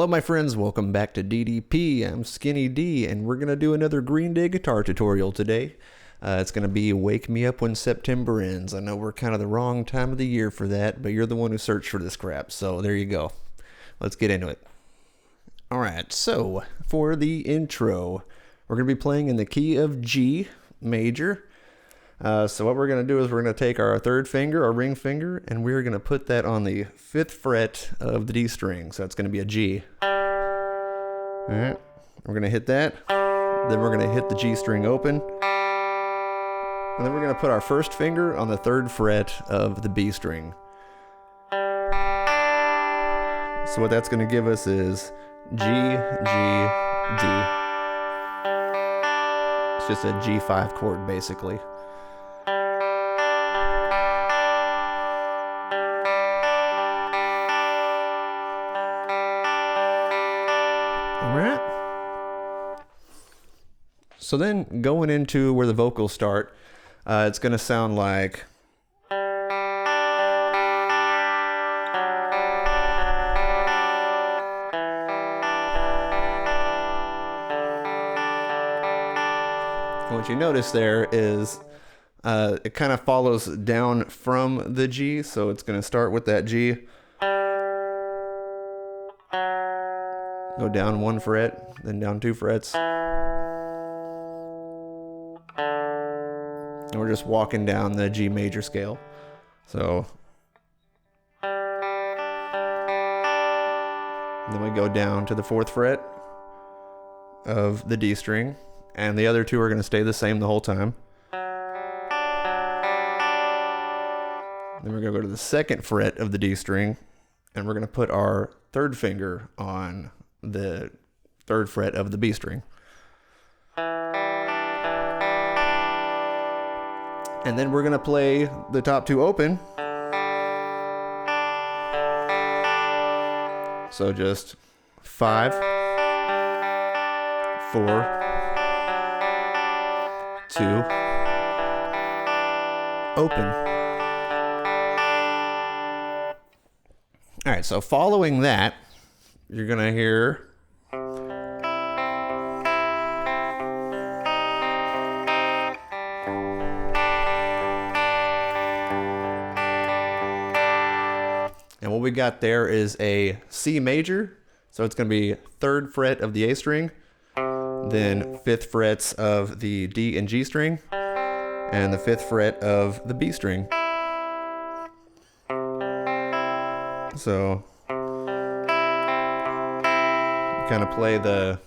Hello my friends, welcome back to DDP. I'm Skinny D and we're going to do another Green Day guitar tutorial today. It's going to be Wake Me Up When September Ends. I know we're kind of the wrong time of the year for that, but you're the one who searched for this crap, so there you go. Let's get into it. Alright, so for the intro, we're going to be playing in the key of G major. So what we're going to do is we're going to take our third finger, our ring finger, and we're going to put that on the 5th fret of the D string. So it's going to be a G. Alright, we're going to hit that. Then we're going to hit the G string open. And then we're going to put our first finger on the 3rd fret of the B string. So what that's going to give us is G, G, D. It's just a G5 chord basically. Alright. So then going into where the vocals start, it's going to sound like what you notice there is it kind of follows down from the G, so it's going to start with that G, go down 1 fret, then down 2 frets, and we're just walking down the G major scale. So then we go down to the 4th fret of the D string, and the other two are going to stay the same the whole time. Then we're going to go to the 2nd fret of the D string, and we're going to put our 3rd finger on the 3rd fret of the B string. And then we're going to play the top 2 open. So just 5, 4, 2, open. All right, so following that, you're going to hear and what we got there is a C major, so it's going to be 3rd fret of the A string, then 5th frets of the D and G string, and the 5th fret of the B string. So you kind of play the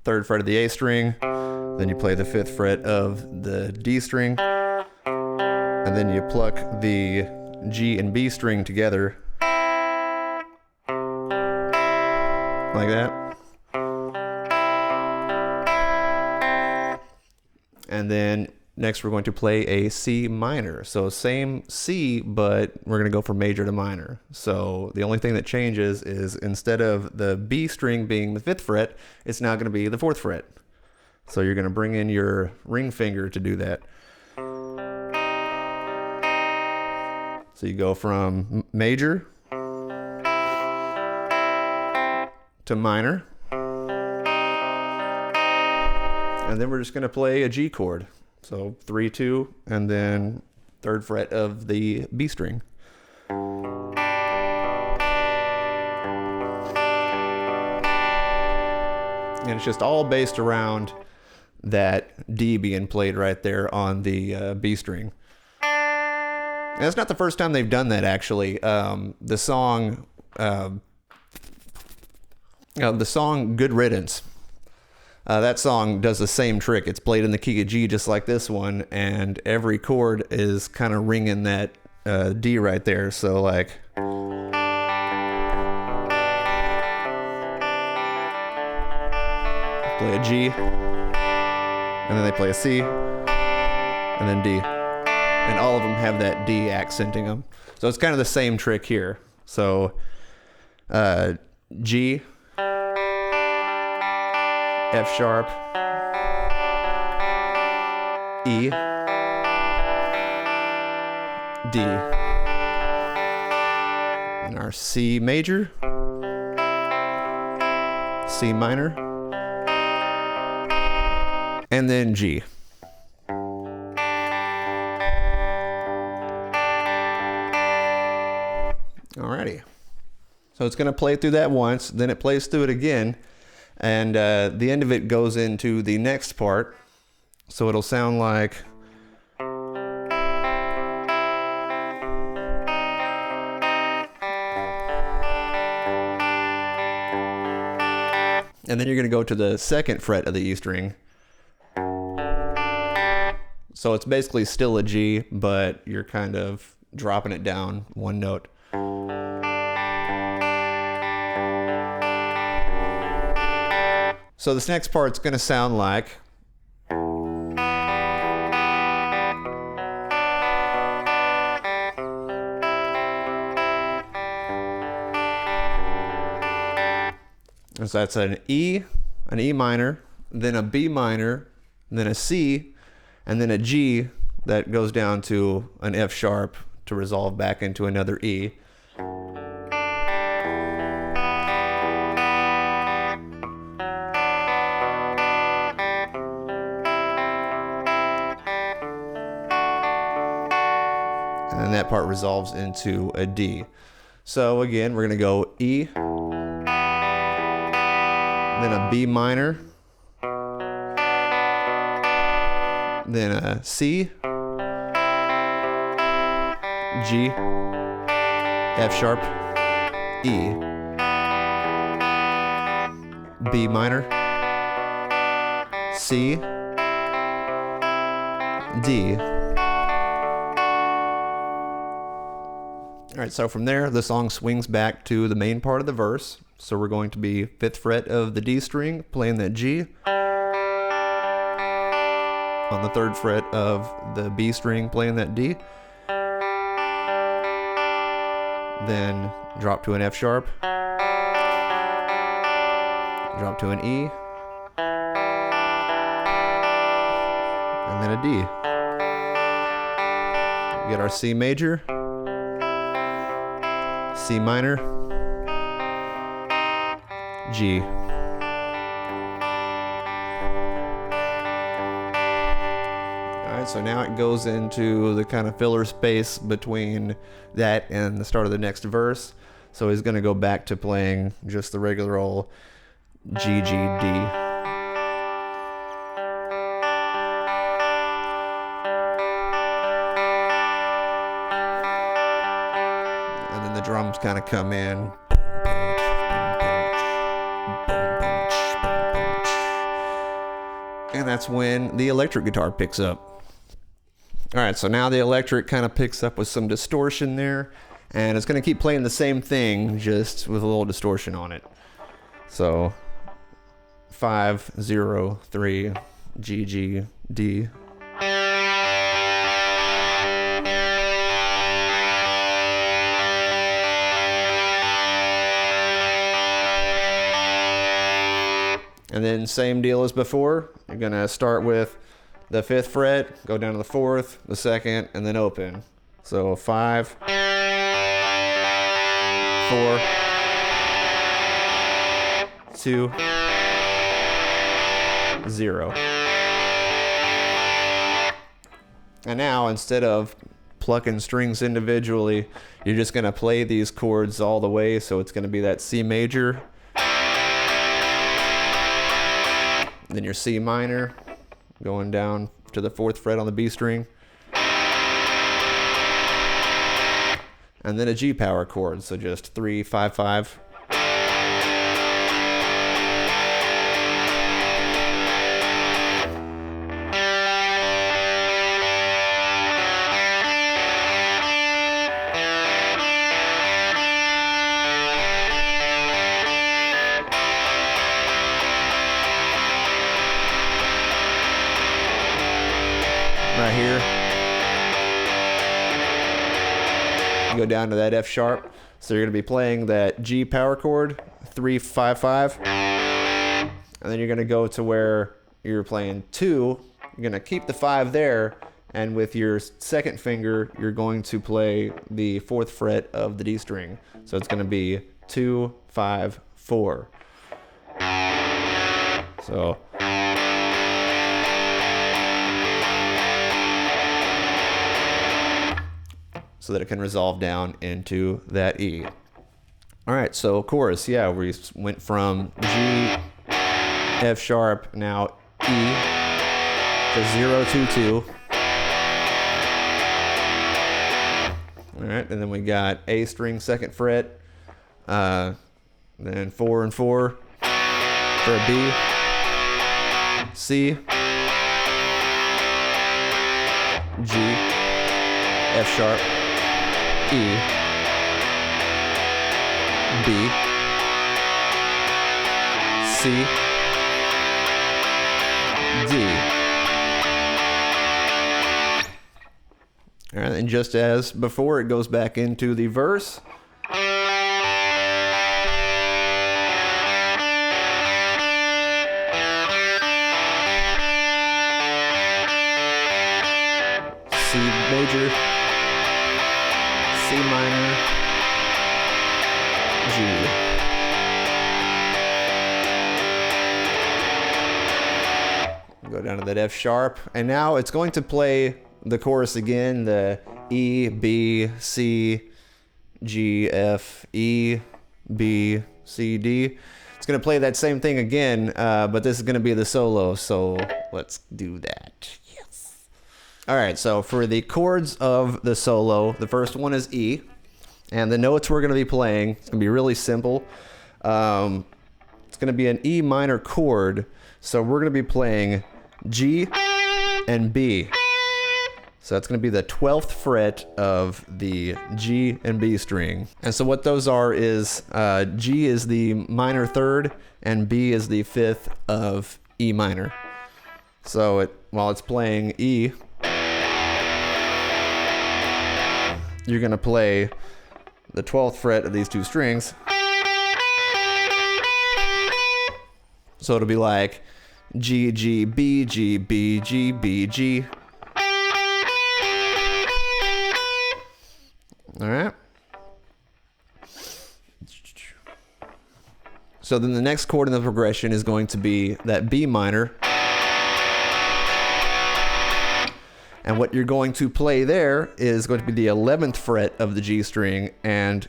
3rd fret of the A string, then you play the 5th fret of the D string, and then you pluck the G and B string together like that. And then next we're going to play a C minor. So same C, but we're going to go from major to minor. So the only thing that changes is instead of the B string being the 5th fret, it's now going to be the 4th fret. So you're going to bring in your ring finger to do that. So you go from major to minor. And then we're just going to play a G chord. So 3, 2, and then 3rd fret of the B string. And it's just all based around that D being played right there on the B string. And it's not the first time they've done that, actually. The song Good Riddance. That song does the same trick. It's played in the key of G just like this one, and every chord is kind of ringing that D right there. So like, play a G, and then they play a C, and then D. And all of them have that D accenting them. So it's kind of the same trick here. So G, F sharp, E, D, and our C major, C minor, and then G. Alrighty. So it's going to play through that once, then it plays through it again, and the end of it goes into the next part. So it'll sound like... And then you're going to go to the second fret of the E string. So it's basically still a G, but you're kind of dropping it down one note. So this next part's going to sound like... So that's an E minor, then a B minor, then a C, and then a G that goes down to an F sharp to resolve back into another E. And then that part resolves into a D. So again, we're going to go E, then a B minor, then a C, G, F sharp, E, B minor, C, D. All right, so from there, the song swings back to the main part of the verse. So we're going to be 5th fret of the D string, playing that G. On the 3rd fret of the B string, playing that D. Then drop to an F sharp. Drop to an E. And then a D. We get our C major, C minor, G. Alright, so now it goes into the kind of filler space between that and the start of the next verse. So he's going to go back to playing just the regular old G, G, D. And then the drums kind of come in. And that's when the electric guitar picks up. All right, so now the electric kind of picks up with some distortion there, and it's going to keep playing the same thing, just with a little distortion on it. So 5, 0, 3, G, G, D. And then same deal as before. You're going to start with the 5th fret, go down to the 4th, the 2nd, and then open. So 5, 4, 2, 0. And now, instead of plucking strings individually, you're just going to play these chords all the way. So it's going to be that C major, then your C minor, going down to the 4th fret on the B string, and then a G power chord, so just 3, 5, 5. Right here, you go down to that F sharp, so you're going to be playing that G power chord, 3, 5, 5, and then you're going to go to where you're playing 2. You're going to keep the 5 there, and with your 2nd finger, you're going to play the 4th fret of the D string. So it's going to be 2, 5, 4. So that it can resolve down into that E. All right, so chorus, yeah, we went from G, F sharp, now E to 0, 2, 2. All right, and then we got A string, 2nd fret, then 4 and 4 for a B, C, G, F sharp, E, B, C, D. All right, and just as before, it goes back into the verse. C major, C minor, G. Go down to that F sharp, and now it's going to play the chorus again, the E, B, C, G, F, E, B, C, D. It's going to play that same thing again, but this is going to be the solo, so let's do that. Yes. All right, so for the chords of the solo, the first one is E, and the notes we're going to be playing, it's going to be really simple. It's going to be an E minor chord, so we're going to be playing G and B. So that's going to be the 12th fret of the G and B string. And so what those are is G is the minor 3rd and B is the 5th of E minor. So while it's playing E, you're going to play the 12th fret of these two strings. So it'll be like G, G, B, G, B, G, B, G. All right. So then the next chord in the progression is going to be that B minor. And what you're going to play there is going to be the 11th fret of the G string and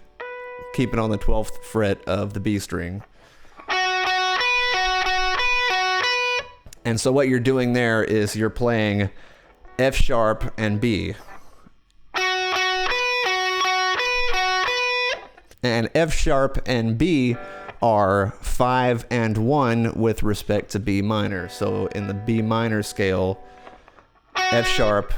keep it on the 12th fret of the B string. And so what you're doing there is you're playing F sharp and B. And F sharp and B are 5 and 1 with respect to B minor. So in the B minor scale, F sharp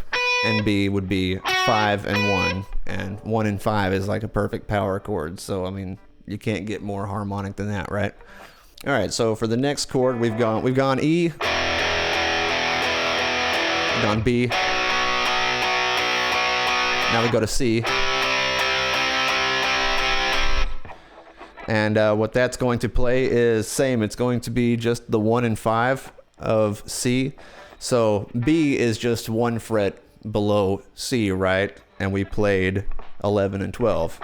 and B would be 5 and 1. And 1 and 5 is like a perfect power chord. So, I mean, you can't get more harmonic than that, right? All right, so for the next chord, we've gone E, gone B, now we go to C. And what that's going to play is same. It's going to be just the 1 and 5 of C. So B is just 1 fret below C, right? And we played 11 and 12.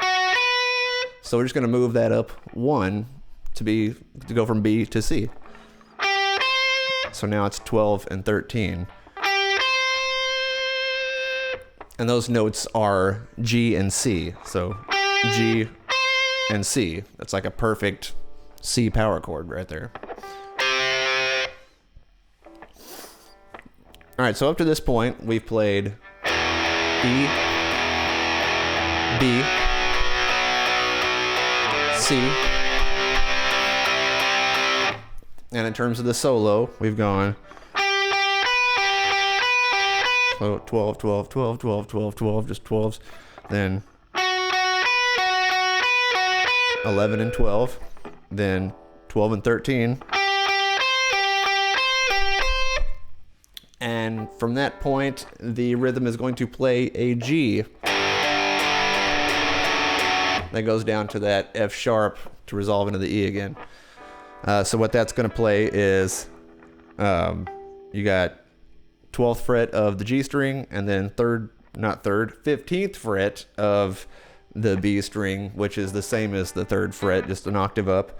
So we're just going to move that up 1 to go from B to C. So now it's 12 and 13. And those notes are G and C. So G and C. That's like a perfect C power chord right there. All right, so up to this point, we've played E, B, C, and in terms of the solo, we've gone 12, 12, 12, 12, 12, 12, just 12s, then 11 and 12, then 12 and 13. And from that point, the rhythm is going to play a G that goes down to that F sharp to resolve into the E again. So what that's going to play is you got 12th fret of the G string and then 15th fret of the B string, which is the same as the 3rd fret, just an octave up.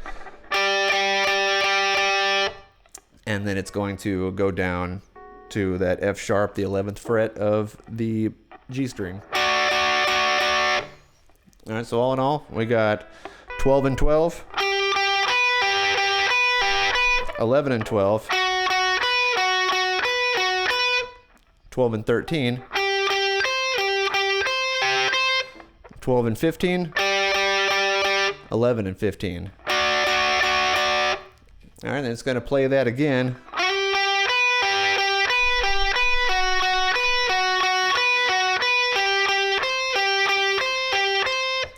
and then it's going to go down to that F sharp, the 11th fret of the G string. All right, so all in all, we got 12 and 12, 11 and 12, 12 and 13, 12 and 15, 11 and 15. All right, then it's going to play that again.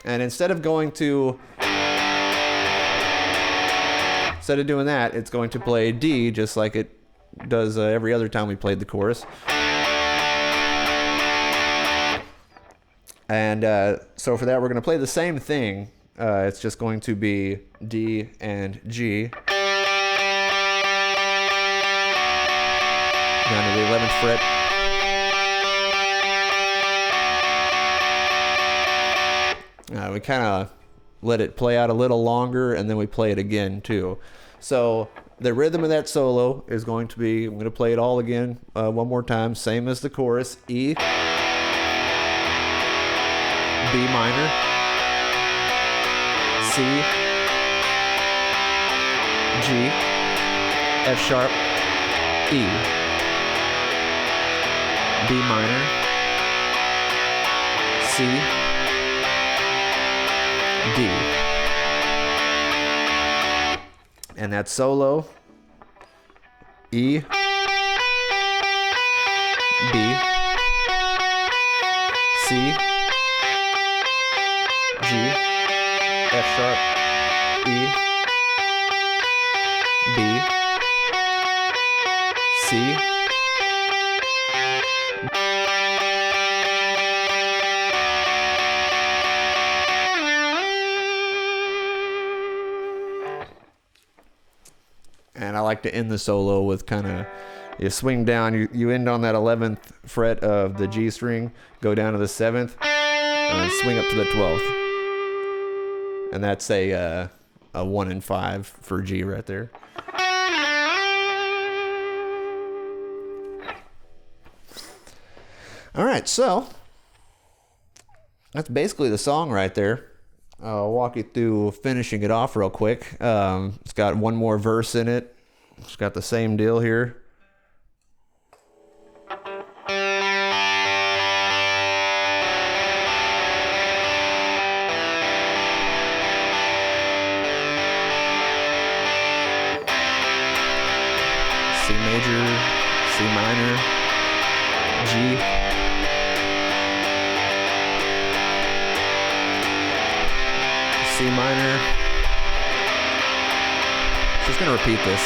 And instead of doing that, it's going to play D just like it does every other time we played the chorus. And so for that, we're going to play the same thing. It's just going to be D and G. Down to the 11th fret. We kind of let it play out a little longer, and then we play it again too. So the rhythm of that solo is going to be, I'm going to play it all again one more time, same as the chorus. E, B minor, C, G, F sharp, E, B minor, C, D. And that solo, E, B, C, G, F sharp, E, B, C, and I like to end the solo with kind of, you swing down, you end on that 11th fret of the G string, go down to the 7th, and then swing up to the 12th. And that's a 1 and 5 for G right there. All right, so that's basically the song right there. I'll walk you through finishing it off real quick. It's got one more verse in it. It's got the same deal here. C major, C minor, G, C minor. Just gonna repeat this.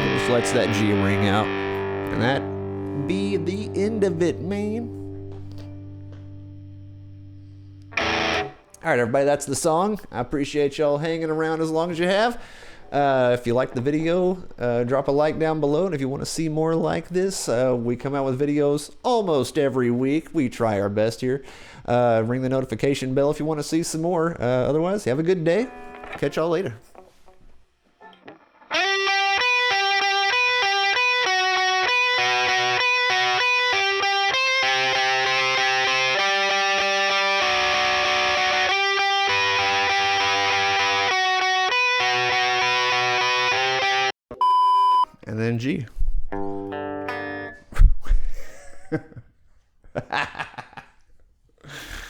It just lets that G ring out, and that be the end of it, man. All right, everybody, that's the song. I appreciate y'all hanging around as long as you have. If you like the video, drop a like down below. And if you want to see more like this, we come out with videos almost every week. We try our best here. Ring the notification bell if you want to see some more. Otherwise, have a good day. Catch y'all later. And then G.